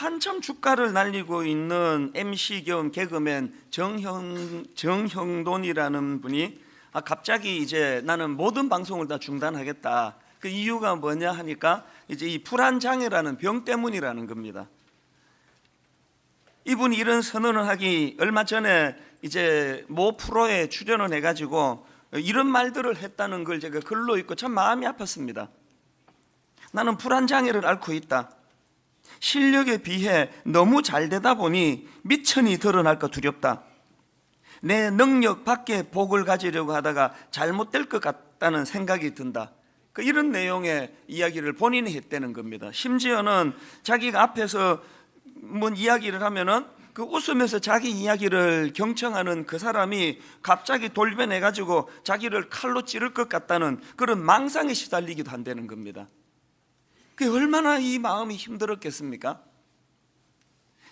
한참 주가를 날리고 있는 MC 겸 개그맨 정형돈이라는 분이 갑자기 이제 나는 모든 방송을 다 중단하겠다. 그 이유가 뭐냐 하니까 이제 이 불안장애라는 병 때문이라는 겁니다. 이분이 이런 선언을 하기 얼마 전에 이제 모 프로에 출연을 해가지고 이런 말들을 했다는 걸 제가 글로 읽고 참 마음이 아팠습니다. 나는 불안장애를 앓고 있다. 실력에 비해 너무 잘 되다 보니 미천이 드러날까 두렵다. 내 능력 밖에 복을 가지려고 하다가 잘못될 것 같다는 생각이 든다. 이런 내용의 이야기를 본인이 했다는 겁니다. 심지어는 자기가 앞에서 뭔 이야기를 하면은 그 웃으면서 자기 이야기를 경청하는 그 사람이 갑자기 돌변해가지고 자기를 칼로 찌를 것 같다는 그런 망상에 시달리기도 한다는 겁니다. 그게 얼마나 이 마음이 힘들었겠습니까?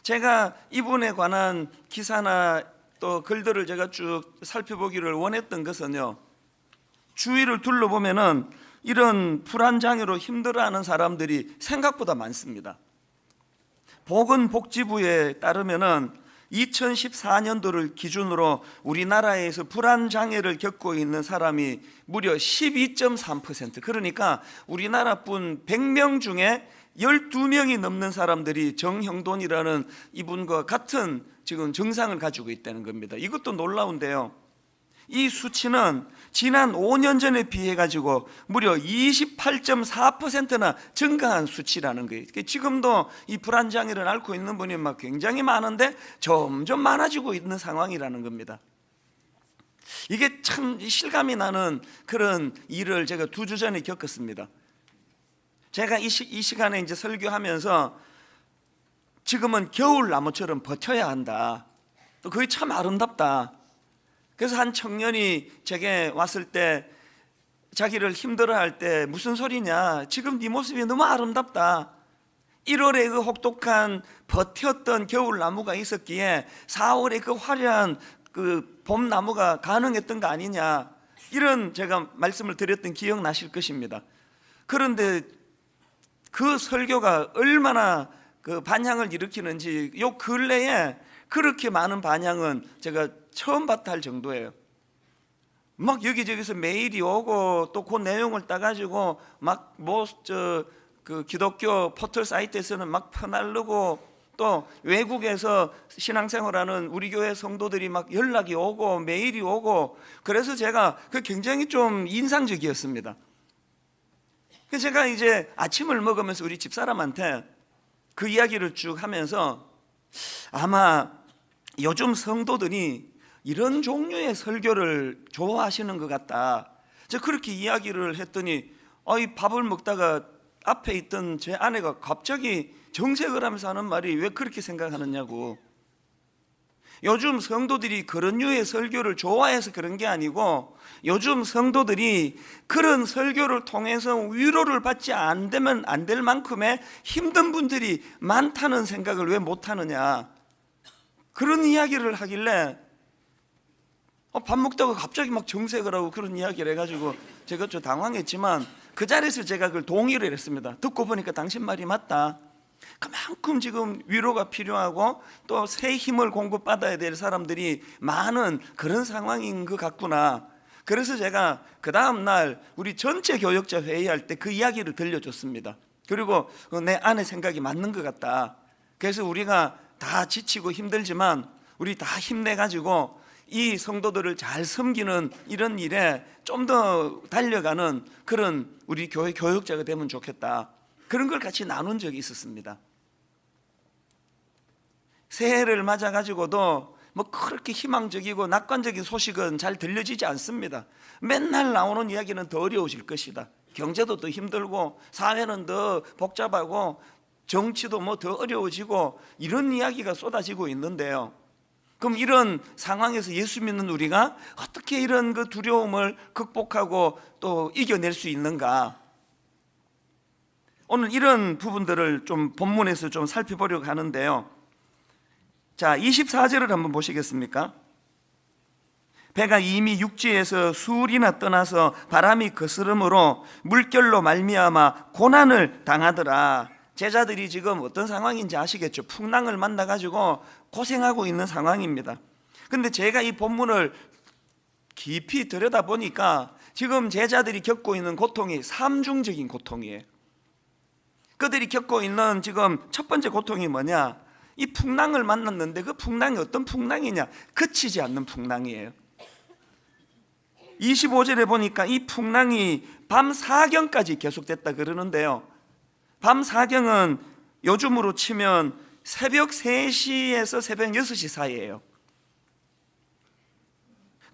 제가 이분에 관한 기사나 또 글들을 제가 쭉 살펴보기를 원했던 것은요, 주위를 둘러보면은 이런 불안장애로 힘들어하는 사람들이 생각보다 많습니다. 보건복지부에 따르면은 2014년도를 기준으로 우리나라에서 불안장애를 겪고 있는 사람이 무려 12.3%, 그러니까 우리나라뿐 100명 중에 12명이 넘는 사람들이 정형돈이라는 이분과 같은 지금 증상을 가지고 있다는 겁니다. 이것도 놀라운데요, 이 수치는 지난 5년 전에 비해 가지고 무려 28.4%나 증가한 수치라는 거예요. 지금도 이 불안장애를 앓고 있는 분이 굉장히 많은데 점점 많아지고 있는 상황이라는 겁니다. 이게 참 실감이 나는 그런 일을 제가 2주 전에 겪었습니다. 제가 이 시간에 이제 설교하면서 지금은 겨울 나무처럼 버텨야 한다. 또 그게 참 아름답다. 그래서 한 청년이 제게 왔을 때 자기를 힘들어할 때 무슨 소리냐, 지금 네 모습이 너무 아름답다. 1월에 그 혹독한 버텼던 겨울나무가 있었기에 4월에 그 화려한 그 봄나무가 가능했던 거 아니냐, 이런 제가 말씀을 드렸던 기억 나실 것입니다. 그런데 그 설교가 얼마나 그 반향을 일으키는지 요 근래에 그렇게 많은 반향은 제가 처음 봤다 할 정도예요. 막 여기저기서 메일이 오고 또 그 내용을 따가지고 막 그 기독교 포털 사이트에서는 막 퍼날르고 또 외국에서 신앙생활하는 우리 교회 성도들이 막 연락이 오고 메일이 오고, 그래서 제가 그 굉장히 좀 인상적이었습니다. 그래서 제가 이제 아침을 먹으면서 우리 집사람한테 그 이야기를 쭉 하면서 아마 요즘 성도들이 이런 종류의 설교를 좋아하시는 것 같다, 제가 그렇게 이야기를 했더니 이 밥을 먹다가 앞에 있던 제 아내가 갑자기 정색을 하면서 하는 말이 왜 그렇게 생각하느냐고. 요즘 성도들이 그런 류의 설교를 좋아해서 그런 게 아니고 요즘 성도들이 그런 설교를 통해서 위로를 받지 안 되면 안 될 만큼의 힘든 분들이 많다는 생각을 왜 못하느냐, 그런 이야기를 하길래 밥 먹다가 갑자기 막 정색을 하고 그런 이야기를 해가지고 제가 좀 당황했지만 그 자리에서 제가 그걸 동의를 했습니다. 듣고 보니까 당신 말이 맞다. 그만큼 지금 위로가 필요하고 또 새 힘을 공급받아야 될 사람들이 많은 그런 상황인 것 같구나. 그래서 제가 그 다음날 우리 전체 교역자 회의할 때 그 이야기를 들려줬습니다. 그리고 내 아내 생각이 맞는 것 같다. 그래서 우리가 다 지치고 힘들지만 우리 다 힘내가지고 이 성도들을 잘 섬기는 이런 일에 좀 더 달려가는 그런 우리 교회 교역자가 되면 좋겠다, 그런 걸 같이 나눈 적이 있었습니다. 새해를 맞아가지고도 뭐 그렇게 희망적이고 낙관적인 소식은 잘 들려지지 않습니다. 맨날 나오는 이야기는 더 어려워질 것이다. 경제도 더 힘들고 사회는 더 복잡하고 정치도 뭐 더 어려워지고 이런 이야기가 쏟아지고 있는데요. 그럼 이런 상황에서 예수 믿는 우리가 어떻게 이런 그 두려움을 극복하고 또 이겨낼 수 있는가? 오늘 이런 부분들을 좀 본문에서 좀 살펴보려고 하는데요. 자, 24절을 한번 보시겠습니까? 배가 이미 육지에서 수울이나 떠나서 바람이 거스름으로 물결로 말미암아 고난을 당하더라. 제자들이 지금 어떤 상황인지 아시겠죠? 풍랑을 만나가지고 고생하고 있는 상황입니다. 근데 제가 이 본문을 깊이 들여다보니까 지금 제자들이 겪고 있는 고통이 삼중적인 고통이에요. 그들이 겪고 있는 지금 첫 번째 고통이 뭐냐? 이 풍랑을 만났는데 그 풍랑이 어떤 풍랑이냐? 그치지 않는 풍랑이에요. 25절에 보니까 이 풍랑이 밤 사경까지 계속됐다 그러는데요, 밤 사경은 요즘으로 치면 새벽 3시에서 새벽 6시 사이예요.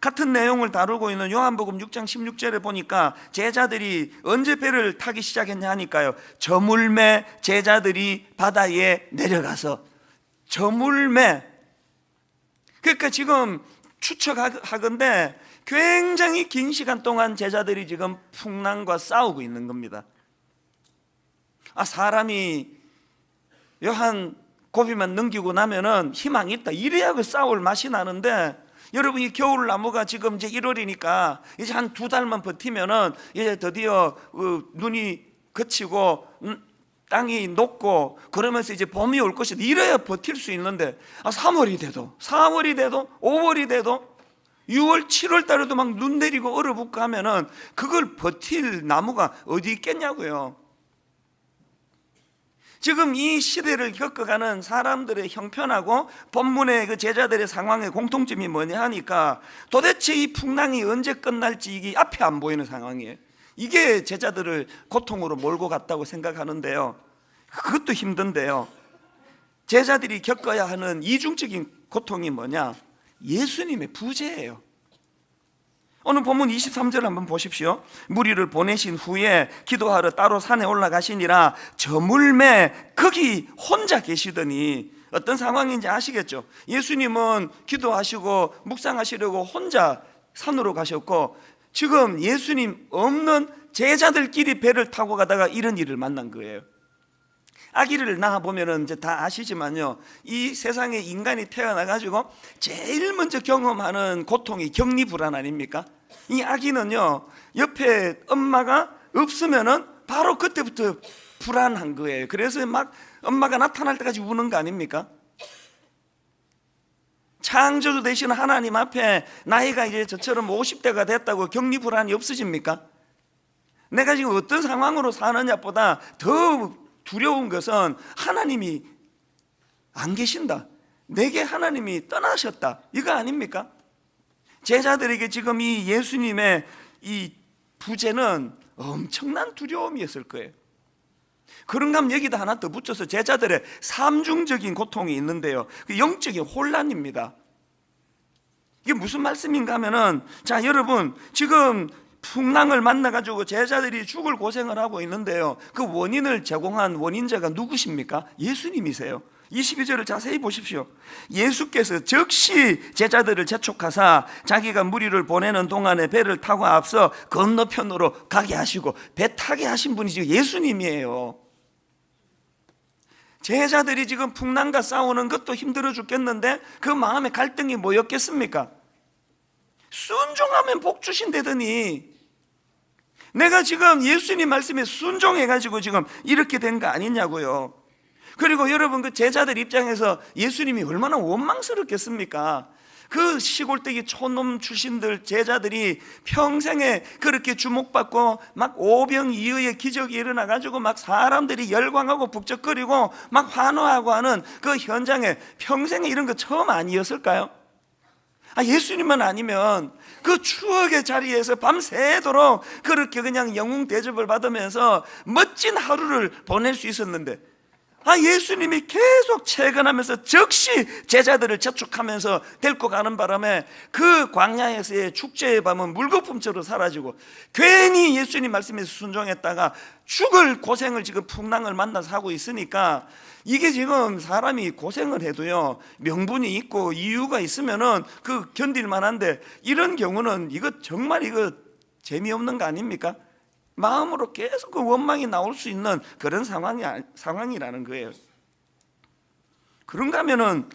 같은 내용을 다루고 있는 요한복음 6장 16절에 보니까 제자들이 언제 배를 타기 시작했냐 하니까요, 저물매 제자들이 바다에 내려가서, 저물매, 그러니까 지금 추측하건대 굉장히 긴 시간 동안 제자들이 지금 풍랑과 싸우고 있는 겁니다. 사람이 요한 고비만 넘기고 나면은 희망이 있다, 이래야 그 싸울 맛이 나는데, 여러분 이 겨울나무가 지금 이제 1월이니까 이제 한 2달만 버티면은 이제 드디어 눈이 그치고 땅이 녹고 그러면서 이제 봄이 올 것이다, 이래야 버틸 수 있는데 3월이 돼도 4월이 돼도 5월이 돼도 6월 7월 달에도 막 눈 내리고 얼어붙고 하면은 그걸 버틸 나무가 어디 있겠냐고요. 지금 이 시대를 겪어가는 사람들의 형편하고 본문의 그 제자들의 상황의 공통점이 뭐냐 하니까 도대체 이 풍랑이 언제 끝날지 이게 앞에 안 보이는 상황이에요. 이게 제자들을 고통으로 몰고 갔다고 생각하는데요, 그것도 힘든데요, 제자들이 겪어야 하는 이중적인 고통이 뭐냐? 예수님의 부재예요. 오늘 본문 23절 한번 보십시오. 무리를 보내신 후에 기도하러 따로 산에 올라가시니라 저물매 거기 혼자 계시더니, 어떤 상황인지 아시겠죠? 예수님은 기도하시고 묵상하시려고 혼자 산으로 가셨고, 지금 예수님 없는 제자들끼리 배를 타고 가다가 이런 일을 만난 거예요. 아기를 낳아보면 이제 다 아시지만요, 이 세상에 인간이 태어나가지고 제일 먼저 경험하는 고통이 격리불안 아닙니까? 이 아기는요, 옆에 엄마가 없으면은 바로 그때부터 불안한 거예요. 그래서 막 엄마가 나타날 때까지 우는 거 아닙니까? 창조주 되신 하나님 앞에 나이가 이제 저처럼 50대가 됐다고 격리불안이 없어집니까? 내가 지금 어떤 상황으로 사느냐보다 더 두려운 것은 하나님이 안 계신다, 내게 하나님이 떠나셨다, 이거 아닙니까? 제자들에게 지금 이 예수님의 이 부재는 엄청난 두려움이었을 거예요. 그런가 하면 여기다 하나 더 붙여서 제자들의 삼중적인 고통이 있는데요, 그 영적인 혼란입니다. 이게 무슨 말씀인가 하면은, 자 여러분, 지금 풍랑을 만나가지고 제자들이 죽을 고생을 하고 있는데요, 그 원인을 제공한 원인자가 누구십니까? 예수님이세요. 22절을 자세히 보십시오. 예수께서 즉시 제자들을 재촉하사 자기가 무리를 보내는 동안에 배를 타고 앞서 건너편으로 가게 하시고, 배 타게 하신 분이 지금 예수님이에요. 제자들이 지금 풍랑과 싸우는 것도 힘들어 죽겠는데 그 마음에 갈등이 뭐였겠습니까? 순종하면 복 주신다더니, 내가 지금 예수님 말씀에 순종해가지고 지금 이렇게 된 거 아니냐고요. 그리고 여러분, 그 제자들 입장에서 예수님이 얼마나 원망스럽겠습니까? 그 시골떼기 촌놈 출신들 제자들이 평생에 그렇게 주목받고 막 오병이어의 기적이 일어나가지고 막 사람들이 열광하고 북적거리고 막 환호하고 하는 그 현장에 평생에 이런 거 처음 아니었을까요? 예수님만 아니면 그 추억의 자리에서 밤새도록 그렇게 그냥 영웅 대접을 받으면서 멋진 하루를 보낼 수 있었는데, 예수님이 계속 채근하면서 즉시 제자들을 재촉하면서 데리고 가는 바람에 그 광야에서의 축제의 밤은 물거품처럼 사라지고, 괜히 예수님 말씀에 순종했다가 죽을 고생을 지금 풍랑을 만나서 하고 있으니까, 이게 지금 사람이 고생을 해도요, 명분이 있고 이유가 있으면은 그 견딜 만한데, 이런 경우는 이거 정말 이거 재미없는 거 아닙니까? 마음으로 계속 그 원망이 나올 수 있는 그런 상황이라는 거예요. 그런가 하면은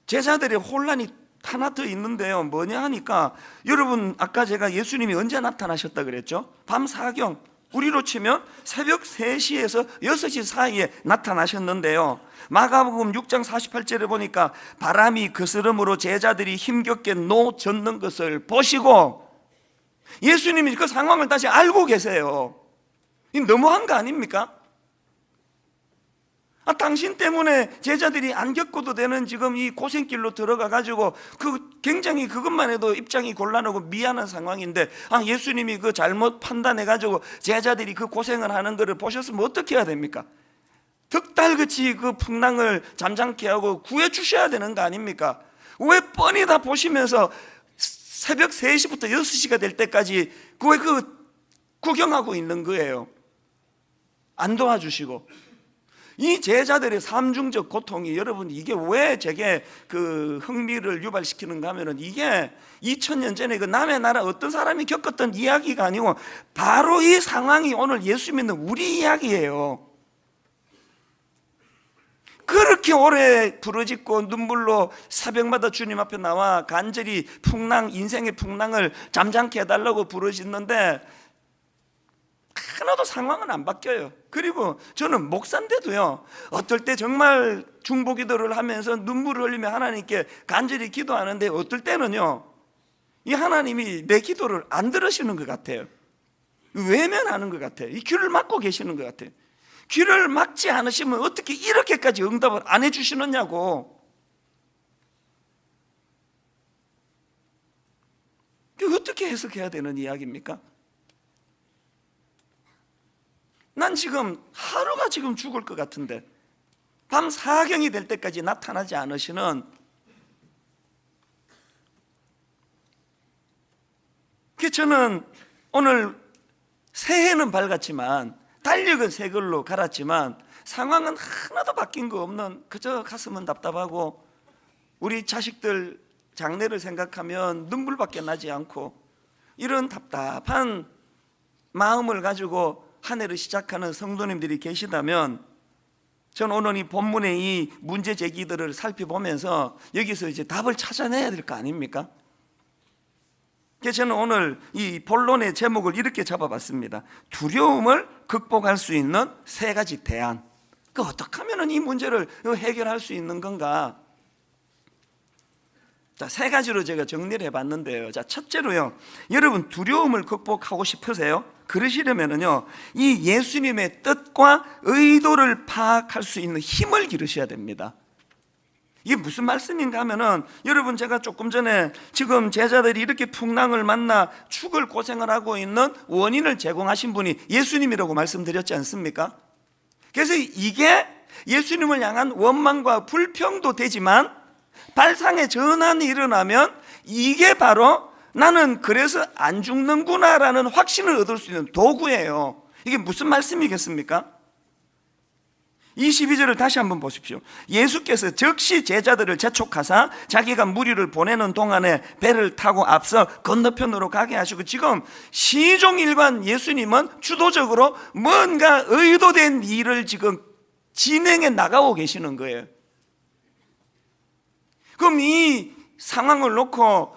제자들의 혼란이 하나 더 있는데요, 뭐냐 하니까, 여러분 아까 제가 예수님이 언제 나타나셨다 그랬죠? 밤 사경, 우리로 치면 새벽 3시에서 6시 사이에 나타나셨는데요, 마가복음 6장 48절에 보니까 바람이 거스름으로 제자들이 힘겹게 노젓는 것을 보시고, 예수님이 그 상황을 다시 알고 계세요. 이 너무한 거 아닙니까? 당신 때문에 제자들이 안 겪어도 되는 지금 이 고생길로 들어가 가지고 굉장히 그것만 해도 입장이 곤란하고 미안한 상황인데, 예수님이 그 잘못 판단해 가지고 제자들이 그 고생을 하는 것을 보셨으면 어떻게 해야 됩니까? 득달같이 그 풍랑을 잠잠케 하고 구해 주셔야 되는 거 아닙니까? 왜 뻔히 다 보시면서 새벽 3시부터 6시가 될 때까지 왜 구경하고 있는 거예요? 안 도와주시고. 이 제자들의 삼중적 고통이, 여러분, 이게 왜 제게 그 흥미를 유발시키는가 하면은, 이게 2000년 전에 그 남의 나라 어떤 사람이 겪었던 이야기가 아니고 바로 이 상황이 오늘 예수 믿는 우리 이야기예요. 그렇게 오래 부르짖고 눈물로 새벽마다 주님 앞에 나와 간절히 인생의 풍랑을 잠잠케 해달라고 부르짖는데 하나도 상황은 안 바뀌어요. 그리고 저는 목사인데도요, 어떨 때 정말 중보기도를 하면서 눈물을 흘리며 하나님께 간절히 기도하는데, 어떨 때는요, 이 하나님이 내 기도를 안 들으시는 것 같아요. 외면하는 것 같아요. 이 귀를 막고 계시는 것 같아요. 귀를 막지 않으시면 어떻게 이렇게까지 응답을 안 해주시느냐고. 어떻게 해석해야 되는 이야기입니까? 난 지금 하루가 지금 죽을 것 같은데 밤 4경이 될 때까지 나타나지 않으시는, 저는 오늘 새해는 밝았지만 달력은 새 걸로 갈았지만 상황은 하나도 바뀐 거 없는, 그저 가슴은 답답하고 우리 자식들 장래를 생각하면 눈물밖에 나지 않고, 이런 답답한 마음을 가지고 한 해를 시작하는 성도님들이 계시다면, 저는 오늘 이 본문의 이 문제 제기들을 살펴보면서 여기서 이제 답을 찾아내야 될 거 아닙니까? 그래서 저는 오늘 이 본론의 제목을 이렇게 잡아봤습니다. 두려움을 극복할 수 있는 3가지 대안. 어떻게 하면 이 문제를 해결할 수 있는 건가? 자, 3가지로 제가 정리를 해봤는데요. 자, 첫째로요, 여러분 두려움을 극복하고 싶으세요? 그러시려면요, 이 예수님의 뜻과 의도를 파악할 수 있는 힘을 기르셔야 됩니다. 이게 무슨 말씀인가 하면은, 여러분, 제가 조금 전에 지금 제자들이 이렇게 풍랑을 만나 죽을 고생을 하고 있는 원인을 제공하신 분이 예수님이라고 말씀드렸지 않습니까? 그래서 이게 예수님을 향한 원망과 불평도 되지만, 발상의 전환이 일어나면 이게 바로 나는 그래서 안 죽는구나라는 확신을 얻을 수 있는 도구예요. 이게 무슨 말씀이겠습니까? 22절을 다시 한번 보십시오. 예수께서 즉시 제자들을 재촉하사 자기가 무리를 보내는 동안에 배를 타고 앞서 건너편으로 가게 하시고, 지금 시종일관 예수님은 주도적으로 뭔가 의도된 일을 지금 진행해 나가고 계시는 거예요. 그럼 이 상황을 놓고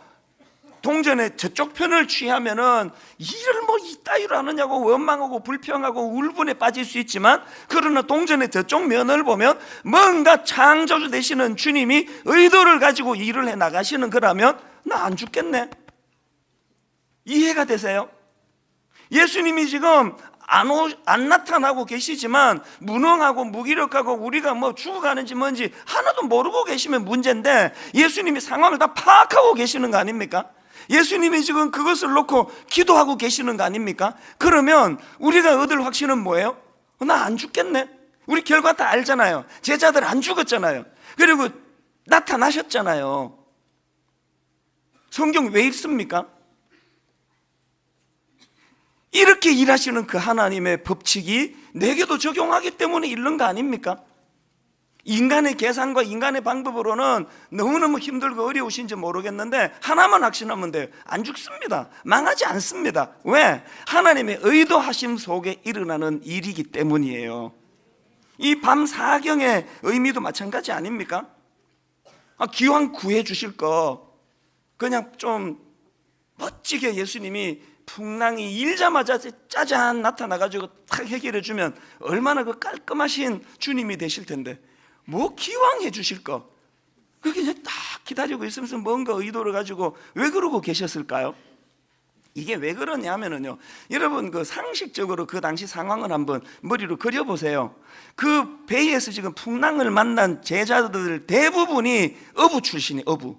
동전의 저쪽 편을 취하면은 일을 이따위로 하느냐고 원망하고 불평하고 울분에 빠질 수 있지만, 그러나 동전의 저쪽 면을 보면 뭔가 창조주 되시는 주님이 의도를 가지고 일을 해 나가시는 거라면 나 안 죽겠네. 이해가 되세요? 예수님이 지금 안 나타나고 계시지만 무능하고 무기력하고 우리가 죽어가는지 뭔지 하나도 모르고 계시면 문제인데, 예수님이 상황을 다 파악하고 계시는 거 아닙니까? 예수님이 지금 그것을 놓고 기도하고 계시는 거 아닙니까? 그러면 우리가 얻을 확신은 뭐예요? 나 안 죽겠네. 우리 결과 다 알잖아요. 제자들 안 죽었잖아요. 그리고 나타나셨잖아요. 성경 왜 읽습니까? 이렇게 일하시는 그 하나님의 법칙이 내게도 적용하기 때문에 읽는 거 아닙니까? 인간의 계산과 인간의 방법으로는 너무너무 힘들고 어려우신지 모르겠는데 하나만 확신하면 돼요. 안 죽습니다. 망하지 않습니다. 왜? 하나님의 의도하심 속에 일어나는 일이기 때문이에요. 이 밤 4경의 의미도 마찬가지 아닙니까? 기왕 구해 주실 거 그냥 좀 멋지게 예수님이 풍랑이 일자마자 짜잔 나타나가지고 탁 해결해 주면 얼마나 그 깔끔하신 주님이 되실 텐데 뭐 기왕해 주실 거 그게 이제 딱 기다리고 있으면서 뭔가 의도를 가지고 왜 그러고 계셨을까요? 이게 왜 그러냐면은요, 여러분 그 상식적으로 그 당시 상황을 한번 머리로 그려보세요. 그 배에서 지금 풍랑을 만난 제자들 대부분이 어부 출신이 어부.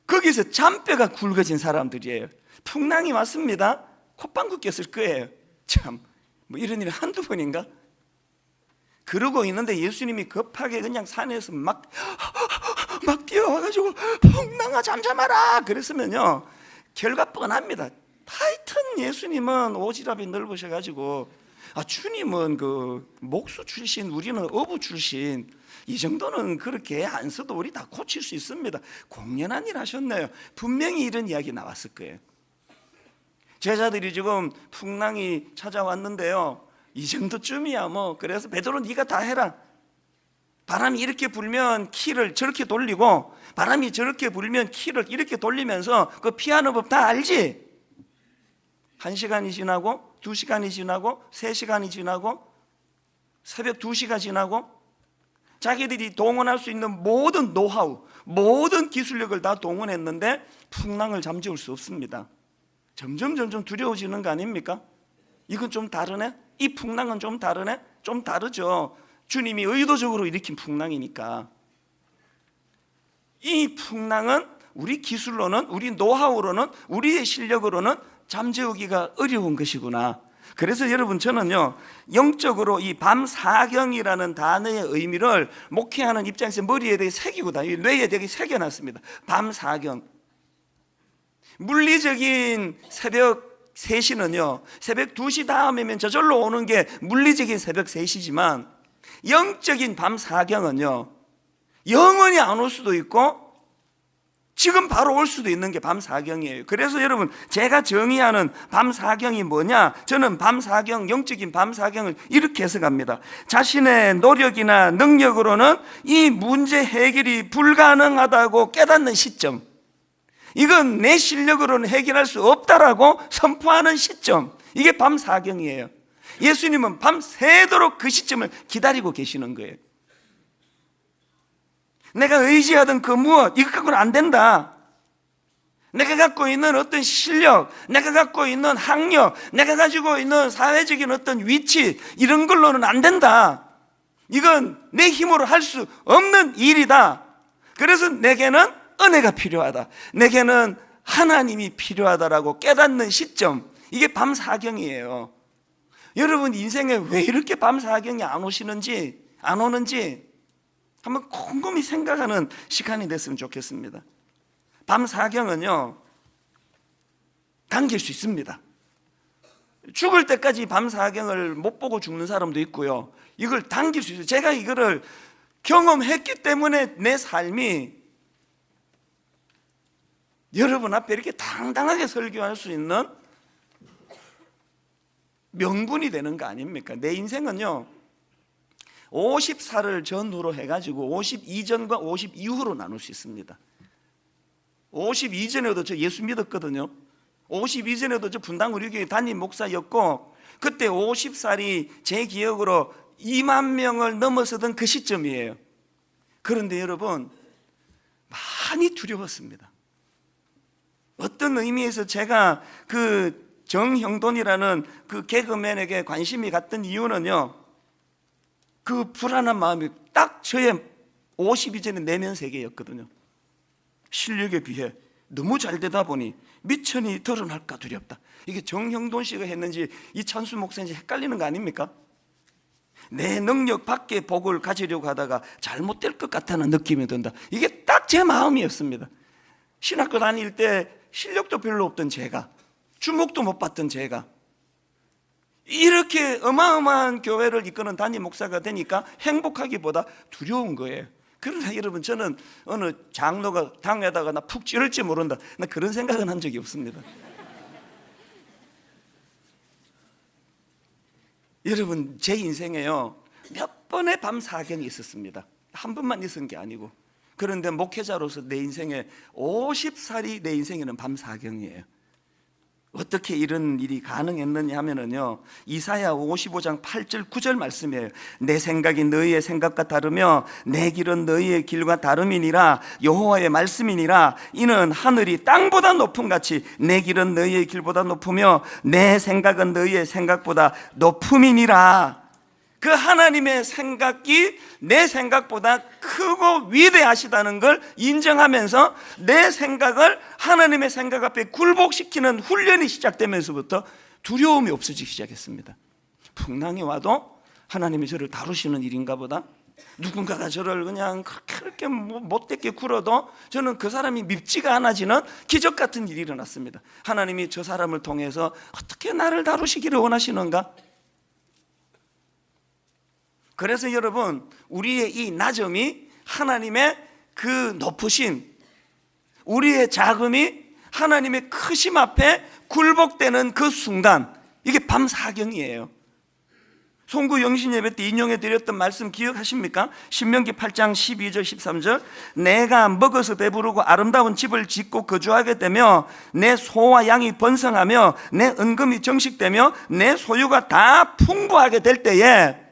거기서 잔뼈가 굵어진 사람들이에요. 풍랑이 왔습니다. 콧방귀 꼈을 거예요. 참, 뭐 이런 일이 한두 번인가? 그러고 있는데 예수님이 급하게 그냥 산에서 막 뛰어와가지고 풍랑아 잠잠하라 그랬으면요 결과 뻔합니다. 하여튼 예수님은 오지랖이 넓으셔가지고 주님은 그 목수 출신 우리는 어부 출신 이 정도는 그렇게 안 써도 우리 다 고칠 수 있습니다. 공연한 일 하셨네요. 분명히 이런 이야기 나왔을 거예요. 제자들이 지금 풍랑이 찾아왔는데요 이 정도쯤이야 뭐 그래서 베드로 네가 다 해라. 바람이 이렇게 불면 키를 저렇게 돌리고 바람이 저렇게 불면 키를 이렇게 돌리면서 그 피하는 법 다 알지? 1시간이 지나고 2시간이 지나고 3시간이 지나고 새벽 2시가 지나고 자기들이 동원할 수 있는 모든 노하우 모든 기술력을 다 동원했는데 풍랑을 잠재울 수 없습니다. 점점 두려워지는 거 아닙니까? 이건 좀 다르네? 이 풍랑은 좀 다르네? 좀 다르죠. 주님이 의도적으로 일으킨 풍랑이니까. 이 풍랑은 우리 기술로는 우리 노하우로는 우리의 실력으로는 잠재우기가 어려운 것이구나. 그래서 여러분 저는요 영적으로 이 밤사경이라는 단어의 의미를 목회하는 입장에서 머리에 대해 새기고 뇌에 대해 새겨놨습니다. 밤사경. 물리적인 새벽 3시는요 새벽 2시 다음이면 저절로 오는 게 물리적인 새벽 3시지만 영적인 밤사경은요 영원히 안 올 수도 있고 지금 바로 올 수도 있는 게 밤사경이에요. 그래서 여러분 제가 정의하는 밤사경이 뭐냐, 저는 밤사경, 영적인 밤사경을 이렇게 해석합니다. 자신의 노력이나 능력으로는 이 문제 해결이 불가능하다고 깨닫는 시점, 이건 내 실력으로는 해결할 수 없다라고 선포하는 시점, 이게 밤사경이에요. 예수님은 밤새도록 그 시점을 기다리고 계시는 거예요. 내가 의지하던 그 무엇, 이거 갖고는 안 된다. 내가 갖고 있는 어떤 실력, 내가 갖고 있는 학력, 내가 가지고 있는 사회적인 어떤 위치, 이런 걸로는 안 된다. 이건 내 힘으로 할 수 없는 일이다. 그래서 내게는 은혜가 필요하다. 내게는 하나님이 필요하다라고 깨닫는 시점, 이게 밤사경이에요. 여러분 인생에 왜 이렇게 밤사경이 안 오시는지, 안 오는지 한번 곰곰이 생각하는 시간이 됐으면 좋겠습니다. 밤사경은요 당길 수 있습니다. 죽을 때까지 밤사경을 못 보고 죽는 사람도 있고요, 이걸 당길 수 있어요. 제가 이거를 경험했기 때문에 내 삶이 여러분 앞에 이렇게 당당하게 설교할 수 있는 명분이 되는 거 아닙니까? 내 인생은요 50살을 전후로 해가지고 50 이전과 50 이후로 나눌 수 있습니다. 50 이전에도 저 예수 믿었거든요. 50 이전에도 저 분당 우리 교회 담임 목사였고, 그때 50살이 제 기억으로 2만 명을 넘어서던 그 시점이에요. 그런데 여러분 많이 두려웠습니다. 어떤 의미에서 제가 그 정형돈이라는 그 개그맨에게 관심이 갔던 이유는요, 그 불안한 마음이 딱 저의 50 이전의 내면 세계였거든요. 실력에 비해 너무 잘 되다 보니 미천이 드러날까 두렵다. 이게 정형돈 씨가 했는지 이찬수 목사인지 헷갈리는 거 아닙니까? 내 능력 밖의 복을 가지려고 하다가 잘못될 것 같다는 느낌이 든다. 이게 딱 제 마음이었습니다. 신학교 다닐 때 실력도 별로 없던 제가, 주목도 못 받던 제가 이렇게 어마어마한 교회를 이끄는 담임 목사가 되니까 행복하기보다 두려운 거예요. 그러나 여러분 저는 어느 장로가 당에다가 나 푹 찌를지 모른다, 나 그런 생각은 한 적이 없습니다. 여러분 제 인생에요 몇 번의 밤사경이 있었습니다. 한 번만 있은 게 아니고 그런데 목회자로서 내 인생에 50살이 내 인생에는 밤사경이에요. 어떻게 이런 일이 가능했느냐 하면은요, 이사야 55장 8절 9절 말씀이에요. 내 생각이 너희의 생각과 다르며 내 길은 너희의 길과 다름이니라. 여호와의 말씀이니라. 이는 하늘이 땅보다 높음 같이 내 길은 너희의 길보다 높으며 내 생각은 너희의 생각보다 높음이니라. 그 하나님의 생각이 내 생각보다 크고 위대하시다는 걸 인정하면서 내 생각을 하나님의 생각 앞에 굴복시키는 훈련이 시작되면서부터 두려움이 없어지기 시작했습니다. 풍랑이 와도 하나님이 저를 다루시는 일인가 보다, 누군가가 저를 그냥 그렇게 못되게 굴어도 저는 그 사람이 밉지가 않아지는 기적 같은 일이 일어났습니다. 하나님이 저 사람을 통해서 어떻게 나를 다루시기를 원하시는가? 그래서 여러분, 우리의 이 낮음이 하나님의 그 높으신, 우리의 작음이 하나님의 크심 앞에 굴복되는 그 순간, 이게 밤사경이에요. 송구 영신 예배 때 인용해 드렸던 말씀 기억하십니까? 신명기 8장 12절 13절 내가 먹어서 배부르고 아름다운 집을 짓고 거주하게 되며 내 소와 양이 번성하며 내 은금이 정식되며 내 소유가 다 풍부하게 될 때에,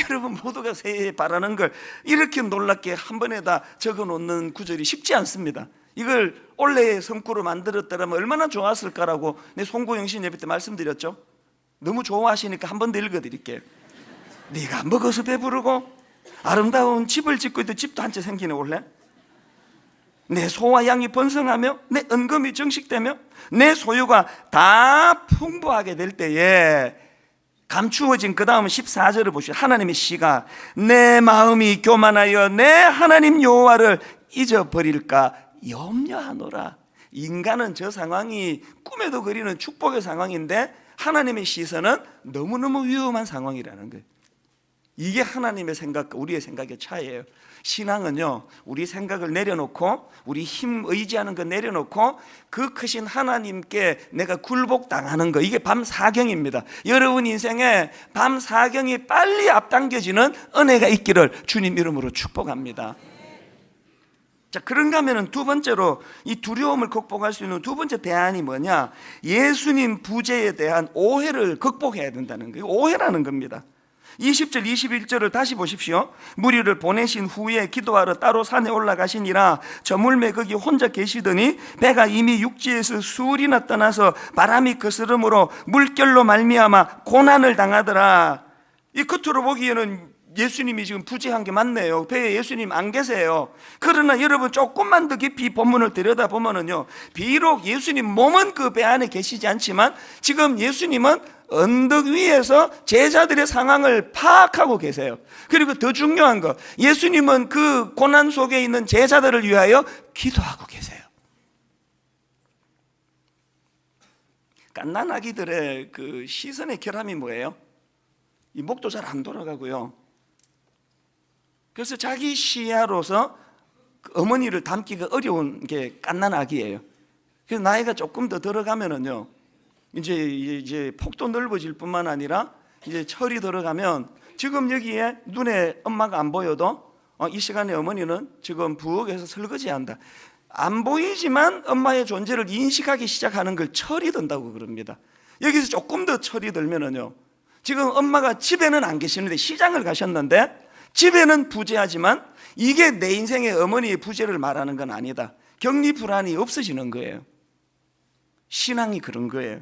여러분 모두가 새해에 바라는 걸 이렇게 놀랍게 한 번에 다 적어놓는 구절이 쉽지 않습니다. 이걸 올해의 성구로 만들었더라면 얼마나 좋았을까라고 내 송구영신 예배 때 말씀드렸죠. 너무 좋아하시니까 한 번 더 읽어드릴게요. 네가 먹어서 배부르고 아름다운 집을 짓고 있던 집도 한 채 생기네 올해. 내 소와 양이 번성하며 내 은금이 정식되며 내 소유가 다 풍부하게 될 때에, 감추어진 그 다음 14절을 보시죠. 하나님의 시가 내 마음이 교만하여 내 하나님 여호와를 잊어버릴까 염려하노라. 인간은 저 상황이 꿈에도 그리는 축복의 상황인데 하나님의 시선은 너무너무 위험한 상황이라는 거예요. 이게 하나님의 생각과 우리의 생각의 차이예요. 신앙은요, 우리 생각을 내려놓고 우리 힘 의지하는 거 내려놓고 그 크신 하나님께 내가 굴복당하는 거, 이게 밤사경입니다. 여러분 인생에 밤사경이 빨리 앞당겨지는 은혜가 있기를 주님 이름으로 축복합니다. 자, 그런가 하면 두 번째로 이 두려움을 극복할 수 있는 두 번째 대안이 뭐냐? 예수님 부재에 대한 오해를 극복해야 된다는 거예요. 오해라는 겁니다. 20절 21절을 다시 보십시오. 무리를 보내신 후에 기도하러 따로 산에 올라가시니라. 저물매 거기 혼자 계시더니 배가 이미 육지에서 수울이나 떠나서 바람이 거스름으로 물결로 말미암아 고난을 당하더라. 이 겉으로 보기에는 예수님이 지금 부재한 게 맞네요. 배에 예수님 안 계세요. 그러나 여러분 조금만 더 깊이 본문을 들여다보면요, 비록 예수님 몸은 그 배 안에 계시지 않지만 지금 예수님은 언덕 위에서 제자들의 상황을 파악하고 계세요. 그리고 더 중요한 거, 예수님은 그 고난 속에 있는 제자들을 위하여 기도하고 계세요. 갓난아기들의 그 시선의 결함이 뭐예요? 이 목도 잘 안 돌아가고요. 그래서 자기 시야로서 어머니를 담기가 어려운 게 갓난아기예요. 그래서 나이가 조금 더 들어가면은요, 이제 폭도 넓어질 뿐만 아니라 이제 철이 들어가면 지금 여기에 눈에 엄마가 안 보여도 이 시간에 어머니는 지금 부엌에서 설거지한다. 안 보이지만 엄마의 존재를 인식하기 시작하는 걸 철이 든다고 그럽니다. 여기서 조금 더 철이 들면은요, 지금 엄마가 집에는 안 계시는데 시장을 가셨는데 집에는 부재하지만 이게 내 인생의 어머니의 부재를 말하는 건 아니다. 격리 불안이 없어지는 거예요. 신앙이 그런 거예요.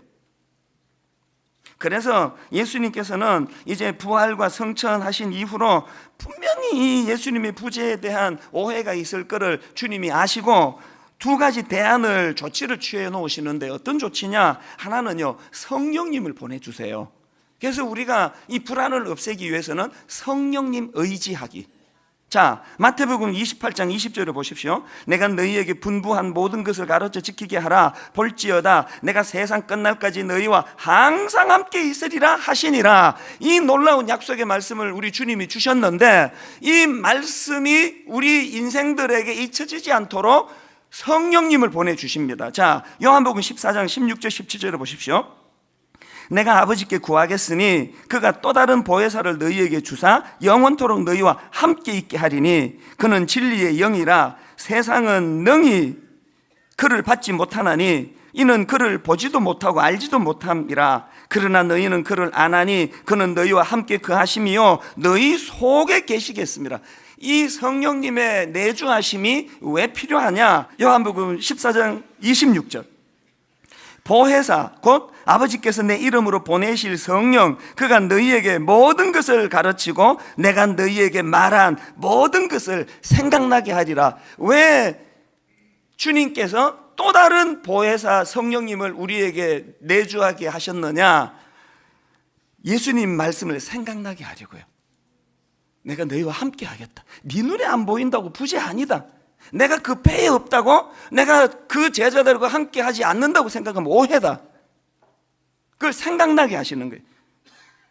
그래서 예수님께서는 이제 부활과 성천하신 이후로 분명히 이 예수님의 부재에 대한 오해가 있을 거를 주님이 아시고 두 가지 대안을, 조치를 취해 놓으시는데 어떤 조치냐? 하나는요, 성령님을 보내주세요. 그래서 우리가 이 불안을 없애기 위해서는 성령님 의지하기. 자, 마태복음 28장 20절을 보십시오. 내가 너희에게 분부한 모든 것을 가르쳐 지키게 하라. 볼지어다 내가 세상 끝날까지 너희와 항상 함께 있으리라 하시니라. 이 놀라운 약속의 말씀을 우리 주님이 주셨는데 이 말씀이 우리 인생들에게 잊혀지지 않도록 성령님을 보내주십니다. 자, 요한복음 14장 16절 17절을 보십시오. 내가 아버지께 구하겠으니 그가 또 다른 보혜사를 너희에게 주사 영원토록 너희와 함께 있게 하리니 그는 진리의 영이라 세상은 능히 그를 받지 못하나니 이는 그를 보지도 못하고 알지도 못함이라. 그러나 너희는 그를 아나니 그는 너희와 함께 거하심이요 너희 속에 계시겠습니다. 이 성령님의 내주하심이 왜 필요하냐? 요한복음 14장 26절, 보혜사 곧 아버지께서 내 이름으로 보내실 성령, 그가 너희에게 모든 것을 가르치고 내가 너희에게 말한 모든 것을 생각나게 하리라. 왜 주님께서 또 다른 보혜사 성령님을 우리에게 내주하게 하셨느냐? 예수님 말씀을 생각나게 하려고요. 내가 너희와 함께 하겠다. 네 눈에 안 보인다고 부재 아니다. 내가 그 배에 없다고, 내가 그 제자들과 함께 하지 않는다고 생각하면 오해다. 그걸 생각나게 하시는 거예요.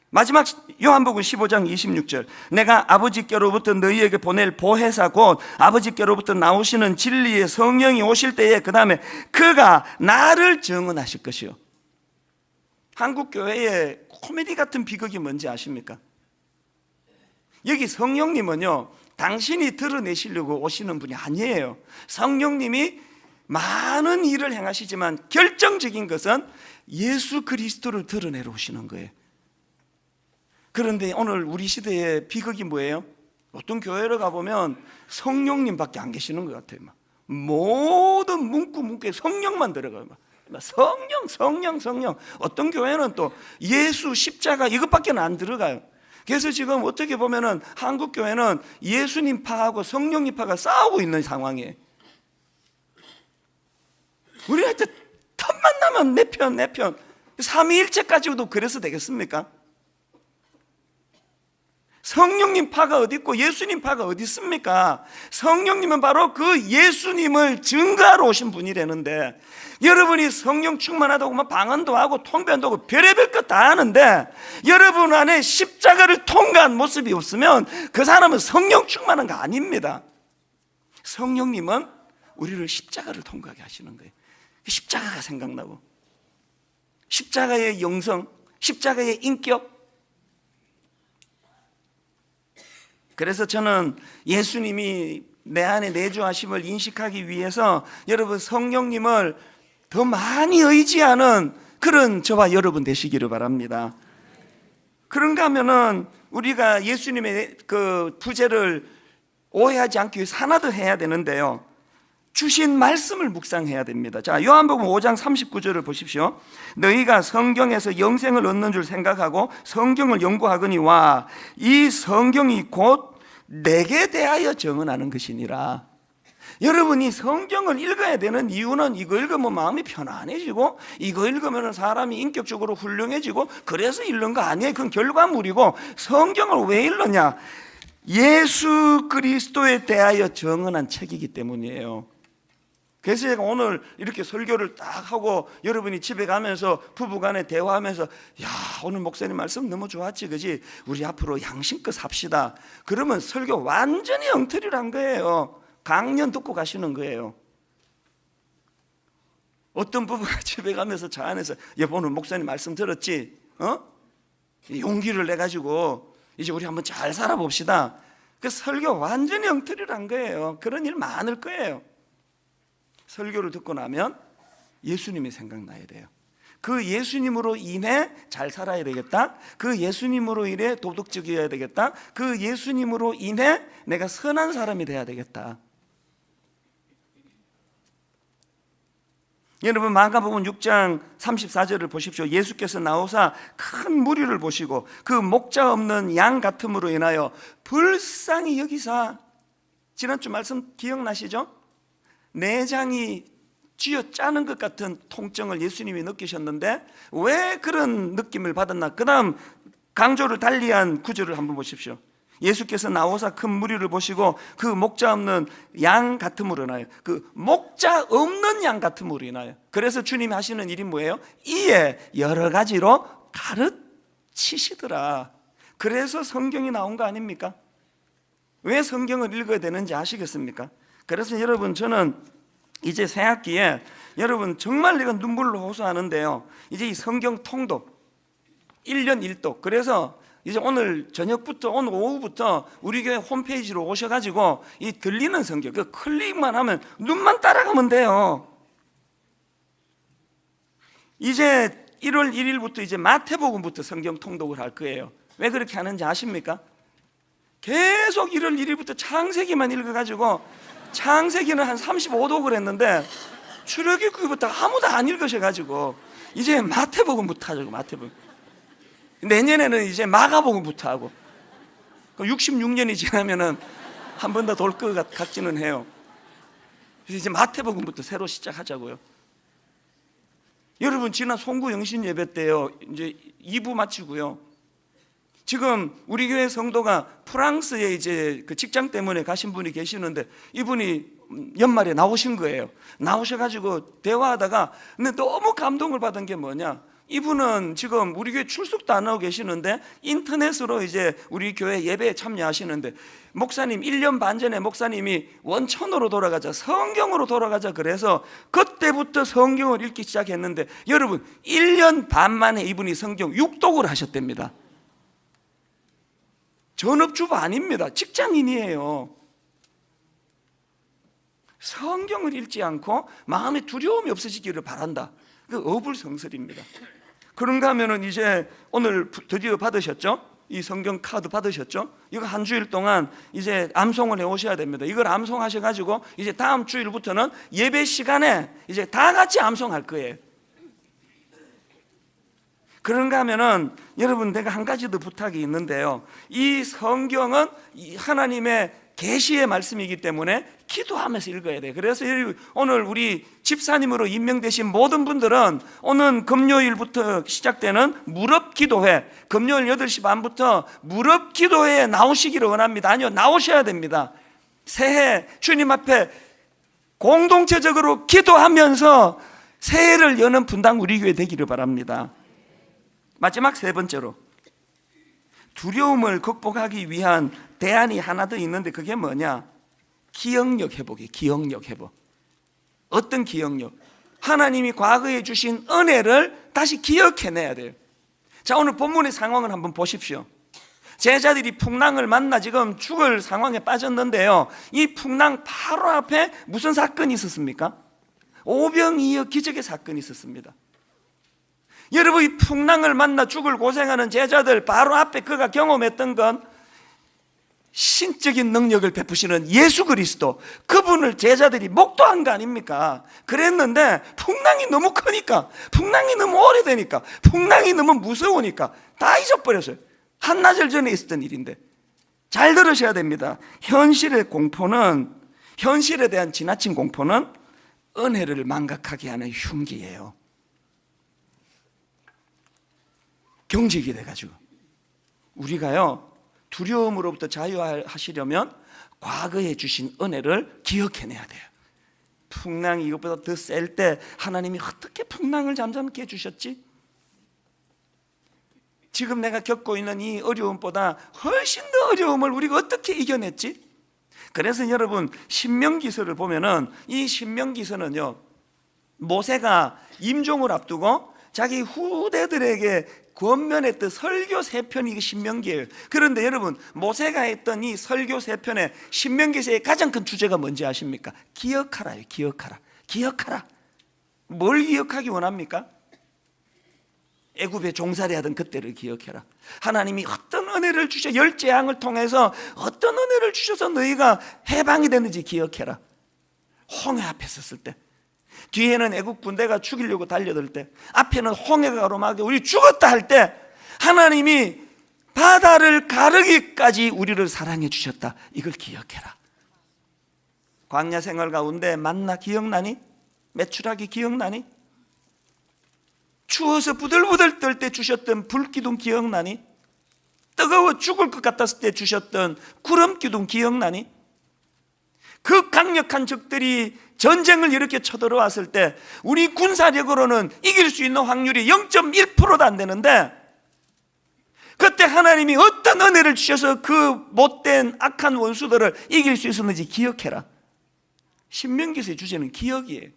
마지막 요한복음 15장 26절, 내가 아버지께로부터 너희에게 보낼 보혜사 곧 아버지께로부터 나오시는 진리의 성령이 오실 때에 그 다음에 그가 나를 증언하실 것이요. 한국 교회의 코미디 같은 비극이 뭔지 아십니까? 여기 성령님은요, 당신이 드러내시려고 오시는 분이 아니에요. 성령님이 많은 일을 행하시지만 결정적인 것은 예수 그리스도를 드러내러 오시는 거예요. 그런데 오늘 우리 시대의 비극이 뭐예요? 어떤 교회를 가보면 성령님밖에 안 계시는 것 같아요. 모든 문구에 성령만 들어가요. 성령. 어떤 교회는 또 예수, 십자가 이것밖에 안 들어가요. 그래서 지금 어떻게 보면은 한국 교회는 예수님 파하고 성령님 파가 싸우고 있는 상황이에요. 우리한테 틈만 나면 내 편. 삼위일체까지도 그래서 되겠습니까? 성령님 파가 어디 있고 예수님 파가 어디 있습니까? 성령님은 바로 그 예수님을 증거하러 오신 분이라는데, 여러분이 성령 충만하다고 막 방언도 하고 통변도 하고 별의별 것 다 하는데 여러분 안에 십자가를 통과한 모습이 없으면 그 사람은 성령 충만한 거 아닙니다. 성령님은 우리를 십자가를 통과하게 하시는 거예요. 십자가가 생각나고, 십자가의 영성, 십자가의 인격. 그래서 저는 예수님이 내 안에 내주하심을 인식하기 위해서 여러분 성령님을 더 많이 의지하는 그런 저와 여러분 되시기를 바랍니다. 그런가 하면은 우리가 예수님의 그 부재를 오해하지 않기 위해서 하나 더 해야 되는데요, 주신 말씀을 묵상해야 됩니다. 자, 요한복음 5장 39절을 보십시오. 너희가 성경에서 영생을 얻는 줄 생각하고 성경을 연구하거니와 이 성경이 곧 내게 대하여 증언하는 것이니라. 여러분이 성경을 읽어야 되는 이유는 이거 읽으면 마음이 편안해지고 이거 읽으면 사람이 인격적으로 훌륭해지고 그래서 읽는 거 아니에요. 그건 결과물이고, 성경을 왜 읽느냐? 예수 그리스도에 대하여 증언한 책이기 때문이에요. 그래서 제가 오늘 이렇게 설교를 딱 하고 여러분이 집에 가면서 부부간에 대화하면서, 야, 오늘 목사님 말씀 너무 좋았지, 그지? 우리 앞으로 양심껏 삽시다. 그러면 설교 완전히 엉터리를 한 거예요. 강연 듣고 가시는 거예요. 어떤 부부가 집에 가면서 차 안에서, 여보 오늘 목사님 말씀 들었지? 용기를 내가지고 이제 우리 한번 잘 살아봅시다. 그 설교 완전히 엉터리를 한 거예요. 그런 일 많을 거예요. 설교를 듣고 나면 예수님이 생각나야 돼요. 그 예수님으로 인해 잘 살아야 되겠다. 그 예수님으로 인해 도덕적이어야 되겠다. 그 예수님으로 인해 내가 선한 사람이 돼야 되겠다. 여러분 마가복음 6장 34절을 보십시오. 예수께서 나오사 큰 무리를 보시고 그 목자 없는 양 같음으로 인하여 불쌍히 여기사, 지난주 말씀 기억나시죠? 내장이 쥐어짜는 것 같은 통증을 예수님이 느끼셨는데 왜 그런 느낌을 받았나? 그 다음 강조를 달리한 구절을 한번 보십시오. 예수께서 나오사 큰 무리를 보시고 그 목자 없는 양 같음으로 인하여, 그 목자 없는 양 같음으로 인하여. 그래서 주님이 하시는 일이 뭐예요? 이에 여러 가지로 가르치시더라. 그래서 성경이 나온 거 아닙니까? 왜 성경을 읽어야 되는지 아시겠습니까? 그래서 여러분, 저는 이제 새 학기에 여러분 정말 내가 눈물로 호소하는데요, 이제 이 성경 통독, 1년 1독. 그래서 이제 오늘 저녁부터 오늘 오후부터 우리 교회 홈페이지로 오셔가지고 이 들리는 성경 그 클릭만 하면 눈만 따라가면 돼요. 이제 1월 1일부터 이제 마태복음부터 성경 통독을 할 거예요. 왜 그렇게 하는지 아십니까? 계속 1월 1일부터 창세기만 읽어가지고 창세기는 한 35독을 했는데 출애굽기부터 아무도 안 읽으셔가지고 이제 마태복음부터 하자고. 마태복음. 내년에는 이제 마가복음부터 하고 66년이 지나면은 한 번 더 돌 것 같지는 해요. 그래서 이제 마태복음부터 새로 시작하자고요. 여러분 지난 송구 영신 예배 때요 이제 2부 마치고요. 지금 우리 교회 성도가 프랑스에 이제 그 직장 때문에 가신 분이 계시는데 이분이 연말에 나오신 거예요. 나오셔가지고 대화하다가 근데 너무 감동을 받은 게 뭐냐? 이분은 지금 우리 교회 출석도 안 하고 계시는데 인터넷으로 이제 우리 교회 예배에 참여하시는데 목사님 1년 반 전에 목사님이 원천으로 돌아가자 성경으로 돌아가자 그래서 그때부터 성경을 읽기 시작했는데 여러분 1년 반 만에 이분이 성경 6독을 하셨답니다. 전업주부 아닙니다. 직장인이에요. 성경을 읽지 않고 마음에 두려움이 없어지기를 바란다. 그 어불성설입니다. 그런가 하면은 이제 오늘 드디어 받으셨죠? 이 성경 카드 받으셨죠? 이거 한 주일 동안 이제 암송을 해 오셔야 됩니다. 이걸 암송하셔가지고 이제 다음 주일부터는 예배 시간에 이제 다 같이 암송할 거예요. 그런가 하면은 여러분 내가 한 가지 더 부탁이 있는데요. 이 성경은 하나님의 계시의 말씀이기 때문에 기도하면서 읽어야 돼요. 그래서 오늘 우리 집사님으로 임명되신 모든 분들은 오늘 금요일부터 시작되는 무릎 기도회, 금요일 8시 반부터 무릎 기도회에 나오시기를 원합니다. 아니요, 나오셔야 됩니다. 새해 주님 앞에 공동체적으로 기도하면서 새해를 여는 분당 우리 교회 되기를 바랍니다. 마지막 세 번째로 두려움을 극복하기 위한 대안이 하나 더 있는데 그게 뭐냐? 기억력 회복이에요. 기억력 회복. 어떤 기억력? 하나님이 과거에 주신 은혜를 다시 기억해내야 돼요. 자, 오늘 본문의 상황을 한번 보십시오. 제자들이 풍랑을 만나 지금 죽을 상황에 빠졌는데요, 이 풍랑 바로 앞에 무슨 사건이 있었습니까? 오병이어 기적의 사건이 있었습니다. 여러분, 이 풍랑을 만나 죽을 고생하는 제자들 바로 앞에 그가 경험했던 건 신적인 능력을 베푸시는 예수 그리스도, 그분을 제자들이 목도한 거 아닙니까? 그랬는데 풍랑이 너무 크니까, 풍랑이 너무 오래되니까, 풍랑이 너무 무서우니까 다 잊어버렸어요. 한나절 전에 있었던 일인데. 잘 들으셔야 됩니다. 현실의 공포는, 현실에 대한 지나친 공포는 은혜를 망각하게 하는 흉기예요. 경직이 돼가지고 우리가요, 두려움으로부터 자유하시려면 과거에 주신 은혜를 기억해내야 돼요. 풍랑이 이것보다 더 셀 때 하나님이 어떻게 풍랑을 잠잠케 해주셨지? 지금 내가 겪고 있는 이 어려움보다 훨씬 더 어려움을 우리가 어떻게 이겨냈지? 그래서 여러분, 신명기서를 보면은 이 신명기서는요, 모세가 임종을 앞두고 자기 후대들에게 권면했던 설교 3편이 신명기예요. 그런데 여러분, 모세가 했던 이 설교 3편의 신명기서의 가장 큰 주제가 뭔지 아십니까? 기억하라요. 기억하라. 기억하라. 뭘 기억하기 원합니까? 애굽에 종살이하던 그때를 기억해라. 하나님이 어떤 은혜를 주셔, 열 재앙을 통해서 어떤 은혜를 주셔서 너희가 해방이 됐는지 기억해라. 홍해 앞에 섰을 때, 뒤에는 애국 군대가 죽이려고 달려들 때, 앞에는 홍해가 가로막게 우리 죽었다 할 때 하나님이 바다를 가르기까지 우리를 사랑해 주셨다. 이걸 기억해라. 광야 생활 가운데 만나 기억나니? 메추라기 기억나니? 추워서 부들부들 떨 때 주셨던 불기둥 기억나니? 뜨거워 죽을 것 같았을 때 주셨던 구름기둥 기억나니? 그 강력한 적들이 전쟁을 이렇게 쳐들어왔을 때 우리 군사력으로는 이길 수 있는 확률이 0.1%도 안 되는데, 그때 하나님이 어떤 은혜를 주셔서 그 못된 악한 원수들을 이길 수 있었는지 기억해라. 신명기서의 주제는 기억이에요.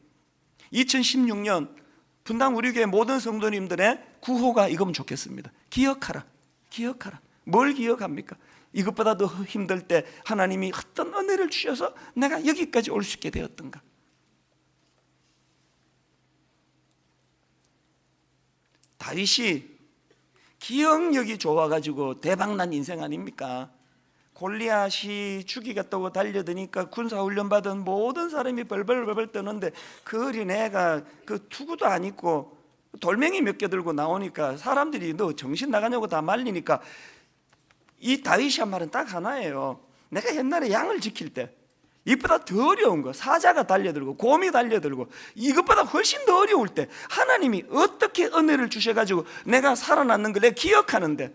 2016년 분당 우리 교회 모든 성도님들의 구호가 이거면 좋겠습니다. 기억하라, 기억하라. 뭘 기억합니까? 이것보다 더 힘들 때 하나님이 어떤 은혜를 주셔서 내가 여기까지 올 수 있게 되었던가. 다윗이 기억력이 좋아가지고 대박난 인생 아닙니까? 골리앗이 죽이겠다고 달려드니까 군사훈련 받은 모든 사람이 벌벌벌 떠는데 그 어린애가 그 투구도 안 입고 돌멩이 몇 개 들고 나오니까 사람들이 너 정신 나가냐고 다 말리니까 이 다윗이 한 말은 딱 하나예요. 내가 옛날에 양을 지킬 때 이보다 더 어려운 거, 사자가 달려들고 곰이 달려들고 이것보다 훨씬 더 어려울 때 하나님이 어떻게 은혜를 주셔가지고 내가 살아났는 걸 내가 기억하는데,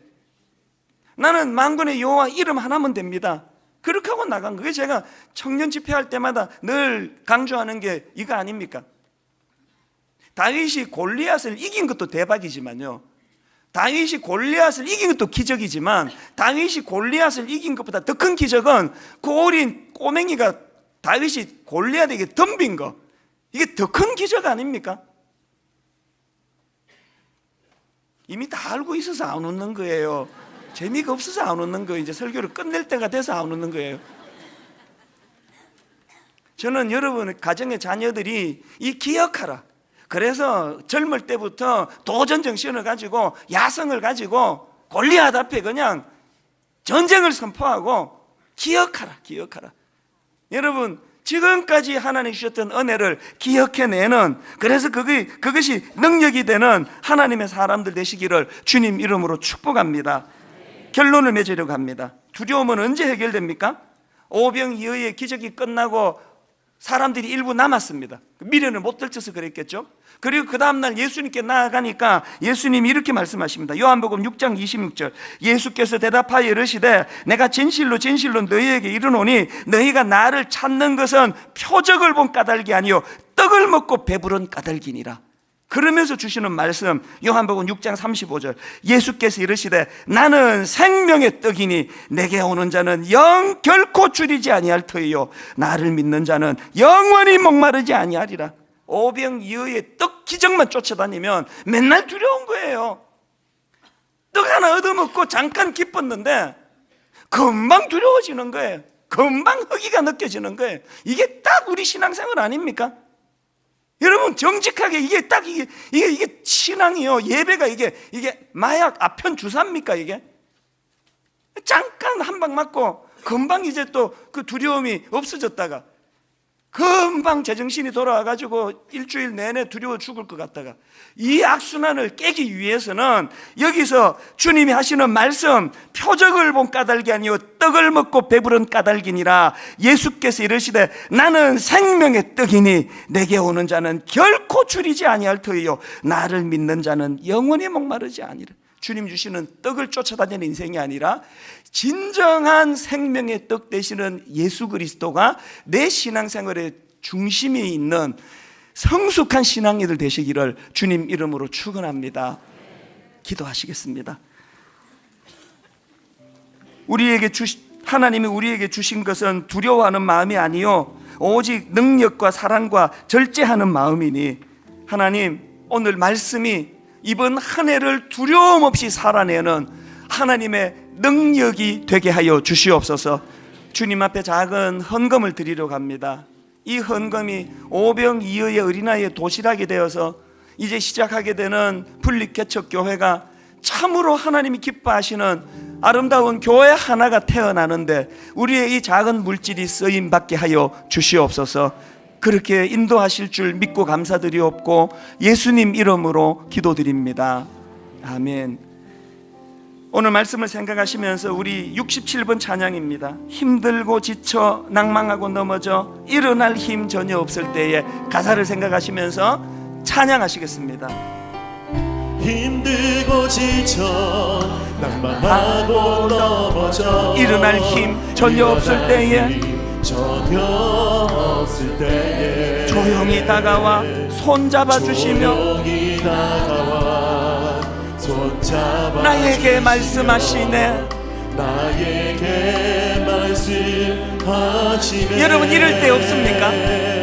나는 만군의 여호와 이름 하나면 됩니다. 그렇게 하고 나간 거예요. 제가 청년 집회할 때마다 늘 강조하는 게 이거 아닙니까? 다윗이 골리앗을 이긴 것도 대박이지만요, 다윗이 골리앗을 이긴 것도 기적이지만 다윗이 골리앗을 이긴 것보다 더 큰 기적은 그 어린 꼬맹이가 다윗이 골리앗에게 덤빈 거, 이게 더 큰 기적 아닙니까? 이미 다 알고 있어서 안 웃는 거예요. 재미가 없어서 안 웃는 거예요. 이제 설교를 끝낼 때가 돼서 안 웃는 거예요. 저는 여러분 가정의 자녀들이 이 기억하라, 그래서 젊을 때부터 도전정신을 가지고 야성을 가지고 골리앗 앞에 그냥 전쟁을 선포하고 기억하라, 기억하라. 여러분 지금까지 하나님 주셨던 은혜를 기억해내는, 그래서 그것이 능력이 되는 하나님의 사람들 되시기를 주님 이름으로 축복합니다. 결론을 맺으려고 합니다. 두려움은 언제 해결됩니까? 오병이어의 기적이 끝나고 사람들이 일부 남았습니다. 미련을 못 들쳐서 그랬겠죠. 그리고 그 다음날 예수님께 나아가니까 예수님이 이렇게 말씀하십니다. 요한복음 6장 26절, 예수께서 대답하여 이르시되 내가 진실로 진실로 너희에게 이르노니 너희가 나를 찾는 것은 표적을 본 까닭이 아니요 떡을 먹고 배부른 까닭이니라. 그러면서 주시는 말씀, 요한복음 6장 35절, 예수께서 이르시되 나는 생명의 떡이니 내게 오는 자는 결코 줄이지 아니할 터이요 나를 믿는 자는 영원히 목마르지 아니하리라. 오병이어의 떡 기적만 쫓아다니면 맨날 두려운 거예요. 떡 하나 얻어먹고 잠깐 기뻤는데 금방 두려워지는 거예요. 금방 허기가 느껴지는 거예요. 이게 딱 우리 신앙생활 아닙니까? 여러분 정직하게 이게 신앙이요, 예배가 이게 마약 아편 주사입니까? 이게 잠깐 한 방 맞고 금방 이제 또 그 두려움이 없어졌다가 금방 제정신이 돌아와가지고 일주일 내내 두려워 죽을 것 같다가, 이 악순환을 깨기 위해서는 여기서 주님이 하시는 말씀, 표적을 본 까닭이 아니요 떡을 먹고 배부른 까닭이니라. 예수께서 이르시되 나는 생명의 떡이니 내게 오는 자는 결코 줄이지 아니할 터이요 나를 믿는 자는 영원히 목마르지 아니라. 주님 주시는 떡을 쫓아다니는 인생이 아니라 진정한 생명의 떡 되시는 예수 그리스도가 내 신앙생활의 중심에 있는 성숙한 신앙인들 되시기를 주님 이름으로 축원합니다. 기도하시겠습니다. 하나님이 우리에게 주신 것은 두려워하는 마음이 아니요 오직 능력과 사랑과 절제하는 마음이니, 하나님 오늘 말씀이 이번 한 해를 두려움 없이 살아내는 하나님의 능력이 되게 하여 주시옵소서. 주님 앞에 작은 헌금을 드리려고 합니다. 이 헌금이 오병이어의 어린아이의 도시락이 되어서 이제 시작하게 되는 분립개척교회가 참으로 하나님이 기뻐하시는 아름다운 교회 하나가 태어나는데 우리의 이 작은 물질이 쓰임받게 하여 주시옵소서. 그렇게 인도하실 줄 믿고 감사드리옵고 예수님 이름으로 기도드립니다. 아멘. 오늘 말씀을 생각하시면서 우리 67번 찬양입니다. 힘들고 지쳐 낭망하고 넘어져 일어날 힘 전혀 없을 때에 가사를 생각하시면서 찬양하시겠습니다. 힘들고 지쳐 낭망하고 넘어져 일어날 힘 전혀 없을 때에 조용히 다가와 손잡아 주시며 나에게 말씀하시네. 여러분 이럴 때 없습니까?